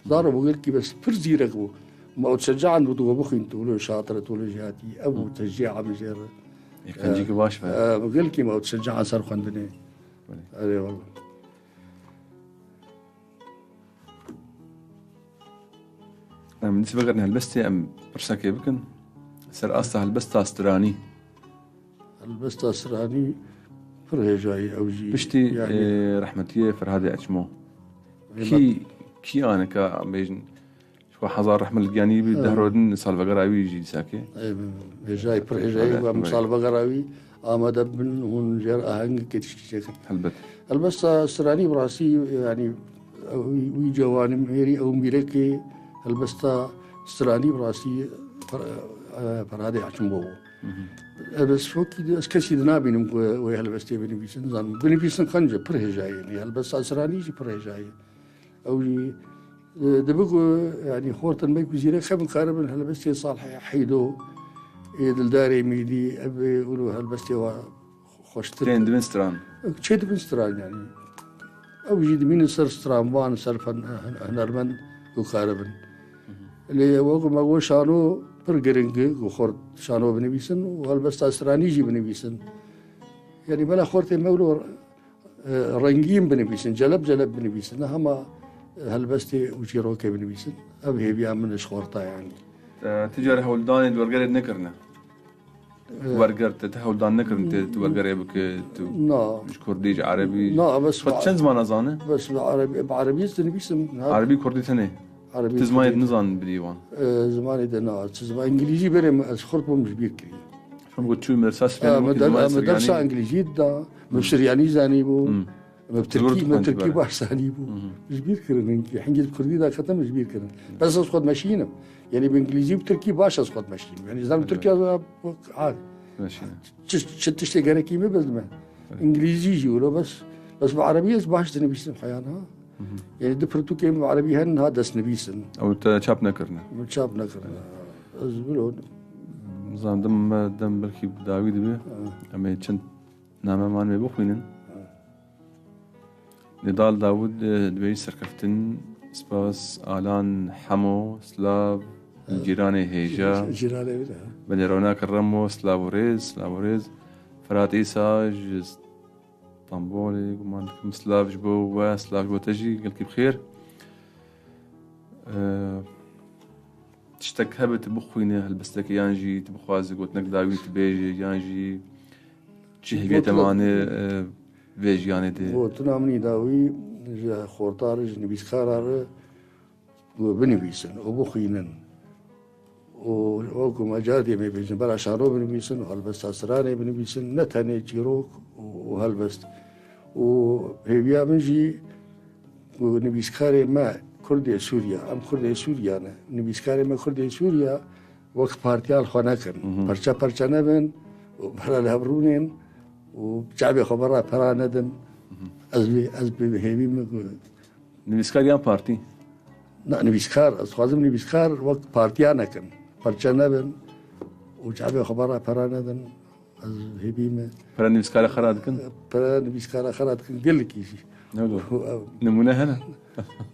ضارب بقول لك بس فرزي ركبوا ما تشجع عنه تو بخين تقولوا شاطرة تقولوا جهاتي أبو تشجيع مجرد كان جيك باش بقول لك ما تشجع على صار خندني أي والله بالنسبة لنا هالبستة أم برساكي بكن سر أصلا هالبستة أستراني البستة أستراني فرهجاي أو جي بشتي يعني رحمتية فرهادي أجمو يعني كي أنا كبيجن شو حزار رحمة الجانبي دهرودن سالفقراوي يجي ساكي جاي فرهجاي ومصال بقراوي آمد بن هون جر أهنج كتشي هلبت البس سراني براسي يعني وي جواني مهيري أو ميركي البستا سراني براسي فرهادي أجمو بس فوقي اسكسي دنابي نمكو ويا هالبستي بني بيسن زان بني بيسن خنجة برهجاي يعني هالبس أسراني جي برهجاي أو جي دبقو يعني خورت الميك وزيرة خبن قاربن هالبستي صالحة حيدو يدل داري ميدي أبي يقولوا هالبستي خوشتر تين دمنستران شيء بنستران يعني أو جي دمين سر ستران وان سر هنرمن وقاربن اللي وقو ما هو شانو برجرينج وخورت شانو بنبيسن وهالبس أسراني جي بنبيسن يعني بلا خورتي مولو رنجين بنبيسن جلب بنبيسن هما هالبستي وجيروكي بنبيسن أبي بيا من شخورتا يعني تجاري هولدان دورجر نكرنا ورجر تهولدان نكرن تورجر يبك نا مش كرديج عربي نا بس فتشن زمان أزانه بس بعربي بنبيسن عربي كردي ثاني عربي تزمايد نزان بديوان زماني دنا زمان إنجليزي بري أسخرت مش بيكري شو قلت شو مرساس مدرسة إنجليزية دا مبشرياني زاني بو مبتركي باش زاني بو مش بيكرن حنجي الكردي دا ختم مش بيكرن بس أسخد ماشينه يعني بإنجليزي وتركي باش أسخد ماشين يعني زمان تركيا عادي ماشينه شتشتي جاركي ما بزمان إنجليزي يقولوا بس بعربية باش تنبيسن حيانا يعني دفرتو كيم بعربي هن هذا سنبيسن أو تشاب نكرنا متشاب نكرنا أزبلون نظام دم بركي داوود به أما يتشن نامه مان بخوينن نضال داوود دبي سركفتن سپاس آلان حمو سلاف الجيران هيجا جيراني ولا بني روناك الرمو سلافوريز فرات إيسا طنبولي ومانكم سلاف جبو تجي قلت بخير تشتك هبت بخوينه هالبستك يانجي تبخوازي قلت نك داوي تبيجي يانجي تشيه بيتا ماني بيج يعني دي وتنامني داوي خورتارج نبيس خارار وبنبيسن وبخوينن وكم أجادي ما بيجن بلا شارو بنبيسن وهالبست أسراني بنبيسن نتاني جيروك وهالبست وهي منجي ونبيسكاري ما كردي سوريا أم كردي سوريا أنا نبيسكاري ما كردي سوريا وقت بارتيال خناكن برشا نبن وبرا الهبرونين وشعبي خبرها برا ندن أزبي هيمي نبيسكاري أم بارتي لا نبيسكار أصخازم نبيسكار وقت بارتيانا كن برشا نبن وشعبي خبرها برا ندن هبيمة فرا نبيسكاري خرادكن برا نبيسكار خرادكن قل لك يجي نمونه هنا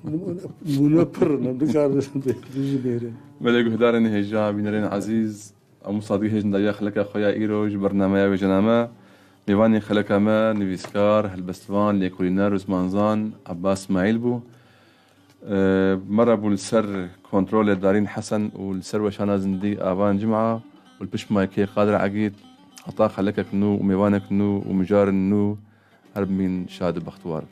نمونه بر ندكار بيجي ملك هدارن هجا بينرين عزيز أم صادقي هجن دايا خلك أخويا إيروج برنامج وجنامة نيواني خلك ما نبيسكار هالبستوان ليكولينار وزمانزان عباس اسماعيل بو مرة بالسر كنترول دارين حسن والسر وشانا زندي آبان جمعة والبش مايكي قادر عقيد عطا خلكك نو وميوانك نو ومجار نو هرب من شاد بختوار